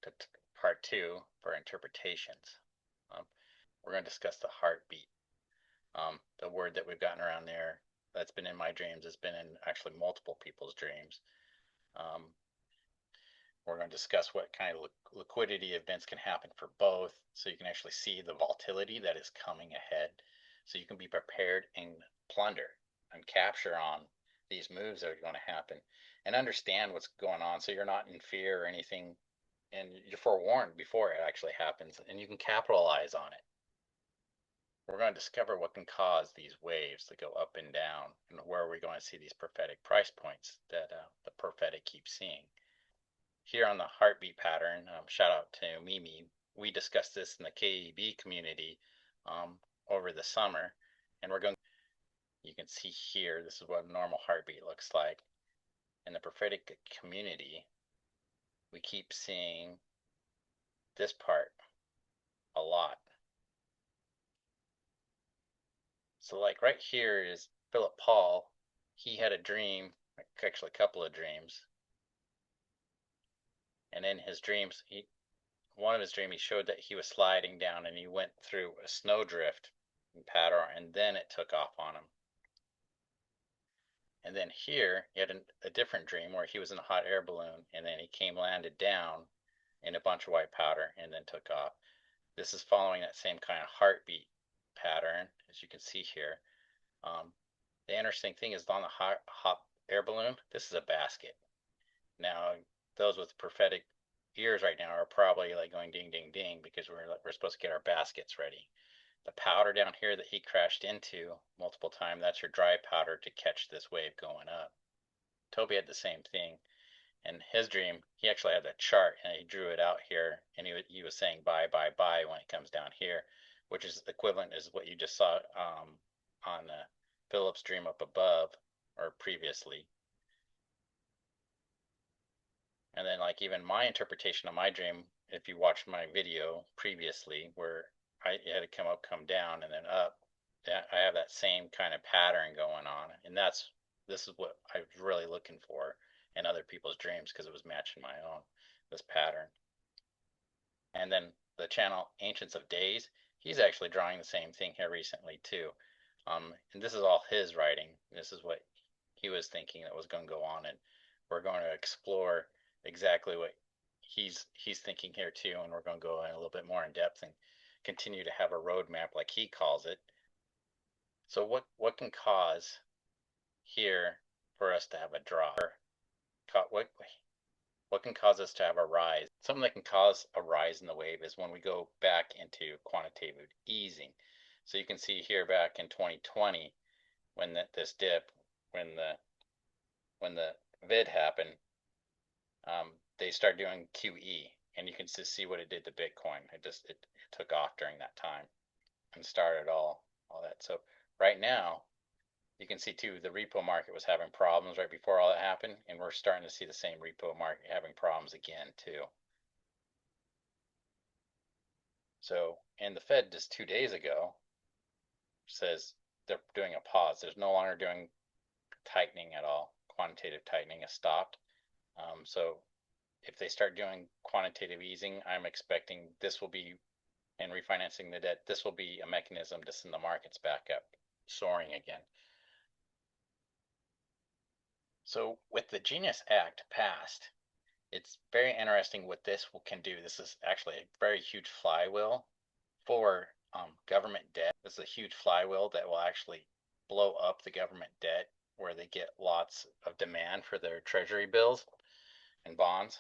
to part two for interpretations. Um, we're going to discuss the heartbeat. The word that we've gotten around there that's been in my dreams has been in actually multiple people's dreams. Um, we're going to discuss what kind of liquidity events can happen for both, so you can actually see the volatility that is coming ahead, so you can be prepared and plunder and capture on these moves that are going to happen and understand what's going on, so you're not in fear or anything, and you're forewarned before it actually happens, and you can capitalize on it. We're going to discover what can cause these waves to go up and down, and where we're going to see these prophetic price points that the prophetic keeps seeing. Here on the heartbeat pattern, shout out to Mimi, we discussed this in the KEB community over the summer, and we're going. You can see here, this is what a normal heartbeat looks like. In the prophetic community, we keep seeing this part a lot. So like right here is Philip Paul. He had a dream, actually a couple of dreams. And in his dreams, one of his dreams, he showed that he was sliding down and he went through a snowdrift pattern, and then it took off on him. And then here, he had a different dream where he was in a hot air balloon, and then he landed down in a bunch of white powder, and then took off. This is following that same kind of heartbeat pattern, as you can see here. The interesting thing is on the hot air balloon, this is a basket. Now, those with prophetic ears right now are probably like going ding, ding, ding, because we're supposed to get our baskets ready. The powder down here that he crashed into multiple times, that's your dry powder to catch this wave going up. Toby had the same thing. In his dream, he actually had that chart and he drew it out here, and he was saying buy, buy, buy when it comes down here, which is equivalent is what you just saw on Philip's dream up above or previously. And then like even my interpretation of my dream, if you watched my video previously where I had to come up, come down, and then up, I have that same kind of pattern going on. And this is what I was really looking for in other people's dreams, because it was matching my own, this pattern. And then the channel Ancients of Days, he's actually drawing the same thing here recently too. And this is all his writing. This is what he was thinking that was going to go on, and we're going to explore exactly what he's thinking here too, and we're going to go in a little bit more in depth and continue to have a roadmap like he calls it. So what can cause here for us to have a drop? What can cause us to have a rise? Something that can cause a rise in the wave is when we go back into quantitative easing. So you can see here back in 2020 when this dip, when the vid happened, they started doing QE, and you can just see what it did to Bitcoin. It took off during that time and started all that. So right now, you can see too the repo market was having problems right before all that happened, and we're starting to see the same repo market having problems again too. So, and the Fed just 2 days ago says they're doing a pause. There's no longer doing tightening at all. Quantitative tightening has stopped. So if they start doing quantitative easing, I'm expecting this will be, and refinancing the debt, this will be a mechanism to send the markets back up, soaring again. So with the Genius Act passed, it's very interesting what this can do. This is actually a very huge flywheel for government debt. This is a huge flywheel that will actually blow up the government debt, where they get lots of demand for their treasury bills and bonds.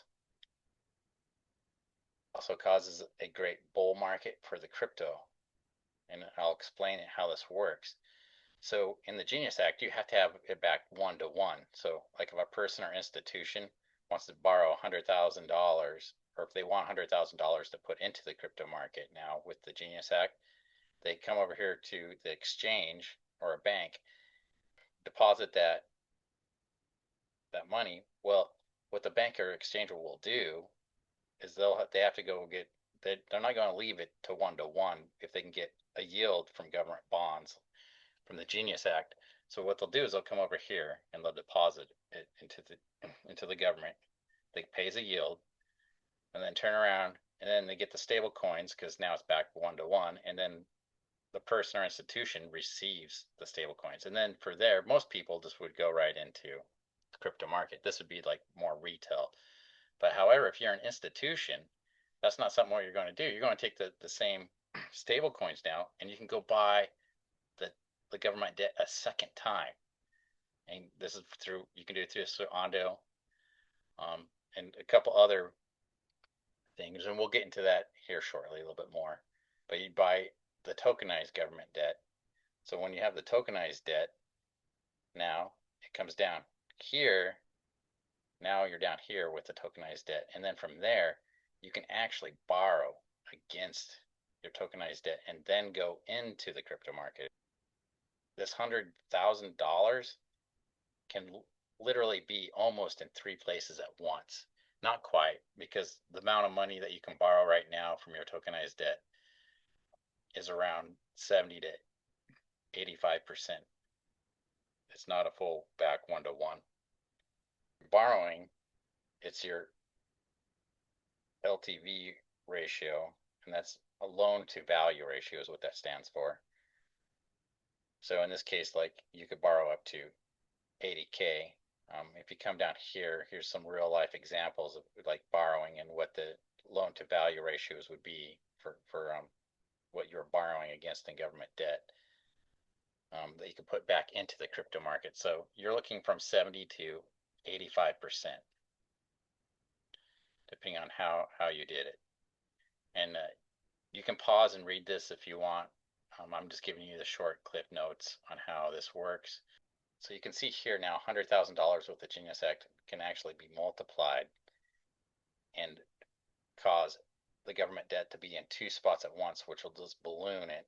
Also causes a great bull market for the crypto, and I'll explain how this works. So in the Genius Act, you have to have it back 1-to-1. So like if a person or institution wants to borrow $100,000, or if they want $100,000 to put into the crypto market, now with the Genius Act, they come over here to the exchange or a bank, deposit that money. Well, what the bank or exchange will do is they have to go get, they're not going to leave it to 1-to-1 if they can get a yield from government bonds from the Genius Act. So what they'll do is they'll come over here and they'll deposit it into the government. They pays a yield, and then turn around, and then they get the stable coins because now it's back 1-to-1, and then the person or institution receives the stable coins. And then for there, most people just would go right into the crypto market. This would be like more retail. But however, if you're an institution, that's not something what you're going to do. You're going to take the same stable coins now, and you can go buy the government debt a second time. And this is through, you can do it through Ondo, and a couple other things, and we'll get into that here shortly a little bit more. But you buy the tokenized government debt. So when you have the tokenized debt, now it comes down here. Now you're down here with the tokenized debt. And then from there, you can actually borrow against your tokenized debt and then go into the crypto market. This $100,000 can literally be almost in 3 places at once. Not quite, because the amount of money that you can borrow right now from your tokenized debt is around 70 to 85%. It's not a full back 1-to-1. Borrowing, it's your LTV ratio, and that's a loan to value ratio is what that stands for. So in this case, like, you could borrow up to 80K. If you come down here, here's some real life examples of like borrowing and what the loan to value ratios would be for what you're borrowing against in government debt, that you could put back into the crypto market. So you're looking from 70 to 85%, depending on how you did it. And you can pause and read this if you want. I'm just giving you the short clip notes on how this works. So you can see here now $100,000 with the Genius Act can actually be multiplied and cause the government debt to be in 2 spots at once, which will just balloon it.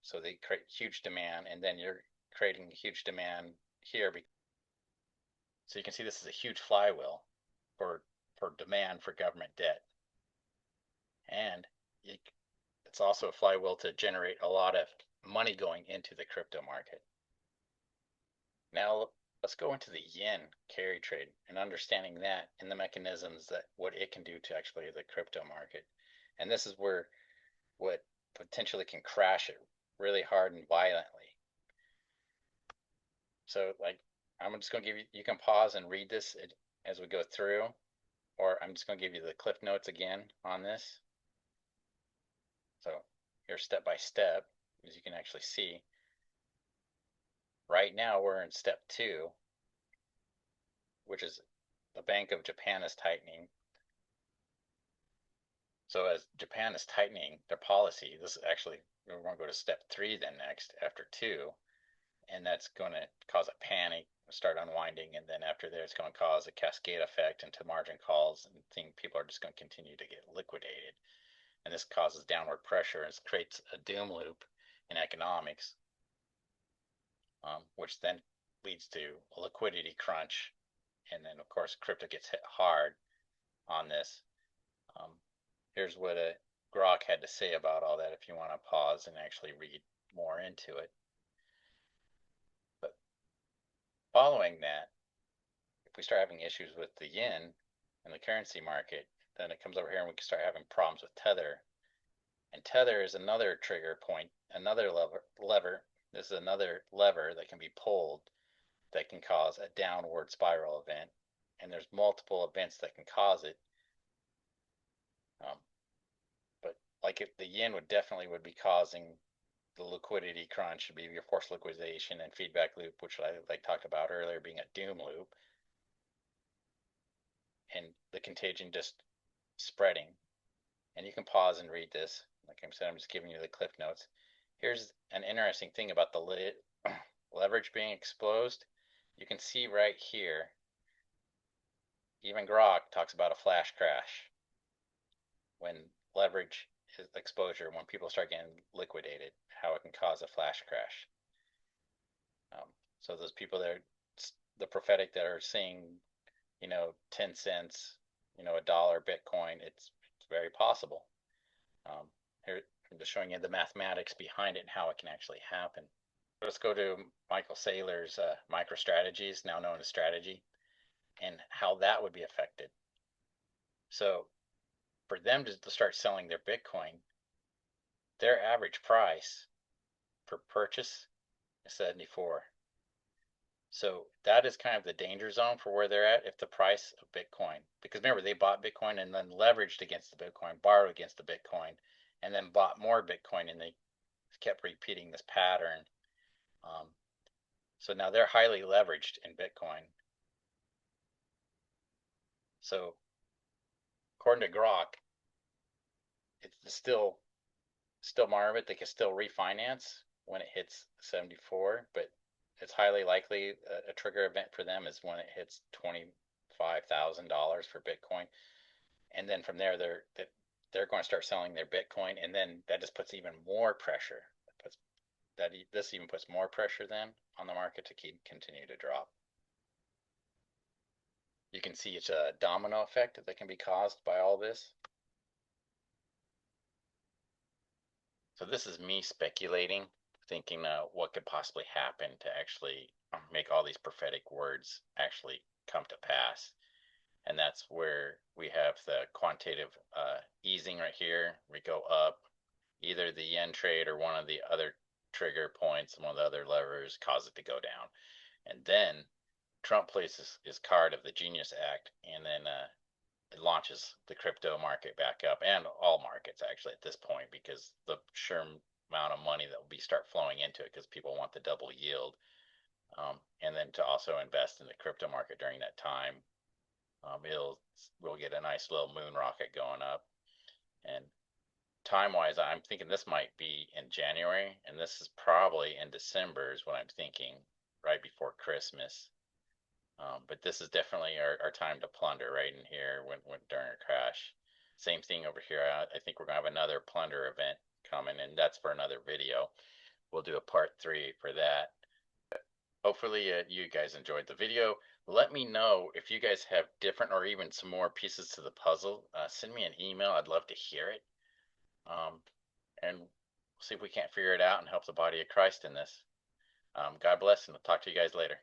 So they create huge demand, and then you're creating huge demand here. So you can see this is a huge flywheel for demand for government debt. And it's also a flywheel to generate a lot of money going into the crypto market. Now let's go into the yen carry trade and understanding that and the mechanisms that what it can do to actually the crypto market. And this is where what potentially can crash it really hard and violently. So like, I'm just going to give you, you can pause and read this as we go through, or I'm just going to give you the cliff notes again on this. So here's step by step, as you can actually see. Right now we're in step 2, which is the Bank of Japan is tightening. So as Japan is tightening their policy, this is actually, we're going to go to step 3 then next after 2, and that's going to cause a panic, start unwinding, and then after there it's going to cause a cascade effect into margin calls, and think people are just going to continue to get liquidated. And this causes downward pressure and creates a doom loop in economics, which then leads to a liquidity crunch. And then, of course, crypto gets hit hard on this. Here's what Grok had to say about all that if you want to pause and actually read more into it. But following that, if we start having issues with the yen and the currency market, then it comes over here and we can start having problems with Tether. And Tether is another trigger point, another lever. This is another lever that can be pulled that can cause a downward spiral event. And there's multiple events that can cause it. But like, if the yen would definitely be causing the liquidity crunch, would be your forced liquidation and feedback loop, which I talked about earlier being a doom loop, and the contagion just spreading. And you can pause and read this. Like I said, I'm just giving you the cliff notes. Here's an interesting thing about the leverage being exposed. You can see right here, even Grok talks about a flash crash when leverage is exposure, when people start getting liquidated, how it can cause a flash crash. So those people that are, the prophetic that are seeing, 10 cents, $1 Bitcoin, it's very possible. Here I'm just showing you the mathematics behind it and how it can actually happen. Let's go to Michael Saylor's MicroStrategies, now known as Strategy, and how that would be affected. So for them to start selling their Bitcoin, their average price per purchase is 74. So that is kind of the danger zone for where they're at if the price of Bitcoin, because remember, they bought Bitcoin and then leveraged against the Bitcoin, borrowed against the Bitcoin, and then bought more Bitcoin, and they kept repeating this pattern. Um, so now they're highly leveraged in Bitcoin. So according to Grok, it's still market. They can still refinance when it hits 74, but it's highly likely a trigger event for them is when it hits $25,000 for Bitcoin, and then from there they're going to start selling their Bitcoin, and then that just puts even more pressure. Puts that This even puts more pressure then on the market to continue to drop. You can see it's a domino effect that can be caused by all this. So this is me speculating, thinking what could possibly happen to actually make all these prophetic words actually come to pass. And that's where we have the quantitative easing right here. We go up, either the yen trade or one of the other trigger points, one of the other levers cause it to go down. And then Trump plays his card of the Genius Act, and then it launches the crypto market back up, and all markets actually at this point, because the sheer amount of money that will be start flowing into it because people want the double yield, and then to also invest in the crypto market during that time. We'll get a nice little moon rocket going up, and time wise, I'm thinking this might be in January, and this is probably in December is what I'm thinking, right before Christmas. But this is definitely our time to plunder right in here when during a crash. Same thing over here. I think we're gonna have another plunder event coming, and that's for another video. We'll do a part 3 for that. Hopefully you guys enjoyed the video. Let me know if you guys have different or even some more pieces to the puzzle. Send me an email. I'd love to hear it. And see if we can't figure it out and help the body of Christ in this. God bless, and I'll talk to you guys later.